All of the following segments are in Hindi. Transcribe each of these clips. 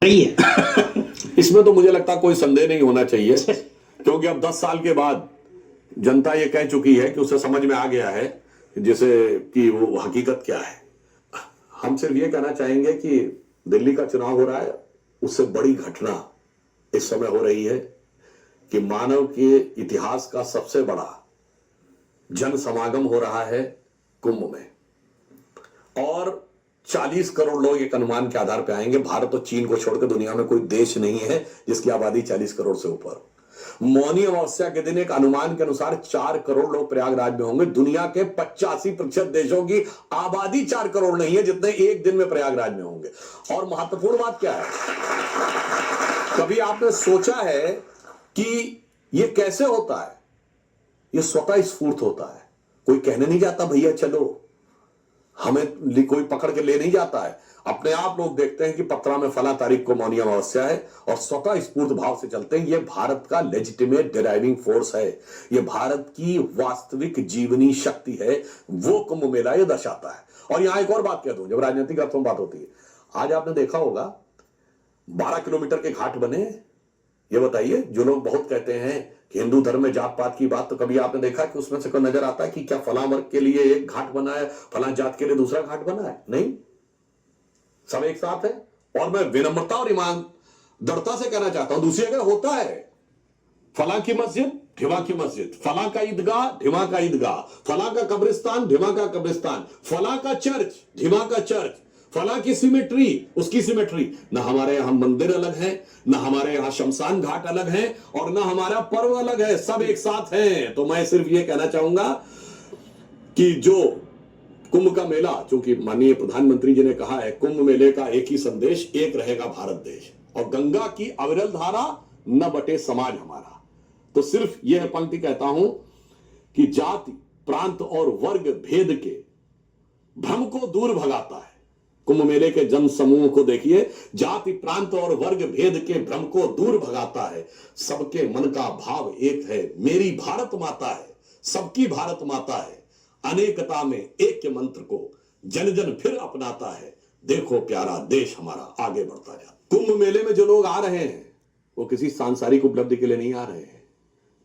सही है। इसमें तो मुझे लगता कोई संदेह नहीं होना चाहिए, क्योंकि अब 10 साल के बाद जनता ये कह चुकी है कि उसे समझ में आ गया है जैसे कि वो हकीकत क्या है। हम सिर्फ ये कहना चाहेंगे कि दिल्ली का चुनाव हो रहा है, उससे बड़ी घटना इस समय हो रही है कि मानव के इतिहास का सबसे बड़ा जन समागम हो रहा है कुंभ में, और 40 करोड़ लोग एक अनुमान के आधार पर आएंगे। भारत और चीन को छोड़कर दुनिया में कोई देश नहीं है जिसकी आबादी 40 करोड़ से ऊपर। मौनी अमावस्या के दिन एक अनुमान के अनुसार 4 करोड़ लोग प्रयागराज में होंगे। दुनिया के 85% देशों की आबादी 4 करोड़ नहीं है जितने एक दिन में प्रयागराज में होंगे। और महत्वपूर्ण बात क्या है, कभी आपने सोचा है कि यह कैसे होता है? यह स्वतः स्फूर्त होता है। कोई कहने नहीं जाता भैया चलो, हमें कोई पकड़ के ले नहीं जाता है। अपने आप लोग देखते हैं कि पत्रा में फला तारीख को मौनी अमावस्या है और स्वतः स्फूर्त भाव से चलते हैं। यह भारत का लेजिटिमेट डिराइविंग फोर्स है, यह भारत की वास्तविक जीवनी शक्ति है, वो कुंभ मेला यह दर्शाता है। और यहां एक और बात कह दूं, जब राजनीतिक अर्थों में बात होती है, आज आपने देखा होगा 12 किलोमीटर के घाट बने। ये बताइए, जो लोग बहुत कहते हैं कि हिंदू धर्म में जात पात की बात, तो कभी आपने देखा कि उसमें से कोई नजर आता है कि क्या फला वर्ग के लिए एक घाट बना है, फला जात के लिए दूसरा घाट बना है? नहीं, सब एक साथ है। और मैं विनम्रता और ईमानदारता से कहना चाहता हूं, दूसरी जगह होता है फला की मस्जिद ढिमा की मस्जिद, फला का ईदगाह ढिमा का ईदगाह, फला का कब्रिस्तान ढिमा का कब्रिस्तान, फला का चर्च ढिमा का चर्च, फला की सिमेट्री उसकी सिमेट्री। ना हमारे यहां मंदिर अलग है, ना हमारे यहां शमशान घाट अलग है, और ना हमारा पर्व अलग है, सब एक साथ हैं। तो मैं सिर्फ यह कहना चाहूंगा कि जो कुंभ का मेला, चूंकि माननीय प्रधानमंत्री जी ने कहा है कुंभ मेले का एक ही संदेश, एक रहेगा भारत देश, और गंगा की अविरल धारा न बटे समाज हमारा। तो सिर्फ यह पंक्ति कहता हूं कि जाति प्रांत और वर्ग भेद के भ्रम को दूर भगाता है। कुंभ मेले के जन समूह को देखिए, जाति प्रांत और वर्ग भेद के भ्रम को दूर भगाता है। सबके मन का भाव एक है, मेरी भारत माता है, सबकी भारत माता है, अनेकता में एक के मंत्र को जन जन फिर अपनाता है। देखो प्यारा देश हमारा आगे बढ़ता जाता। कुंभ मेले में जो लोग आ रहे हैं वो किसी सांसारिक उपलब्धि के लिए नहीं आ रहे हैं,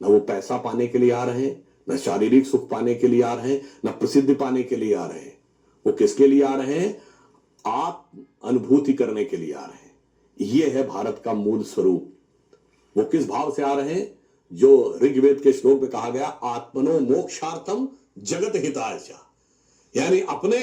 ना वो पैसा पाने के लिए आ रहे हैं, न शारीरिक सुख पाने के लिए आ रहे हैं, न प्रसिद्धि पाने के लिए आ रहे हैं। वो किसके लिए आ रहे हैं? आत्म अनुभूति करने के लिए आ रहे हैं। यह है भारत का मूल स्वरूप। वो किस भाव से आ रहे हैं? जो ऋग्वेद के श्लोक में कहा गया, आत्मनो मोक्षार्थम जगत हिताय च, यानी अपने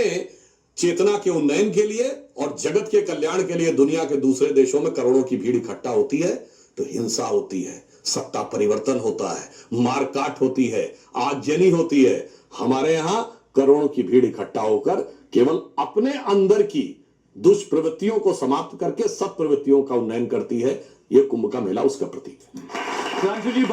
चेतना के उन्नयन के लिए और जगत के कल्याण के लिए दुनिया के दूसरे देशों में करोड़ों की भीड़ इकट्ठा होती है तो हिंसा होती है, सत्ता परिवर्तन होता है, मारकाट होती है, आगजनी होती है। हमारे यहां करोड़ों की भीड़ इकट्ठा होकर केवल अपने अंदर की दुष्प्रवृत्तियों को समाप्त करके सत्प्रवृत्तियों का उन्नयन करती है। यह कुंभ का मेला उसका प्रतीक है।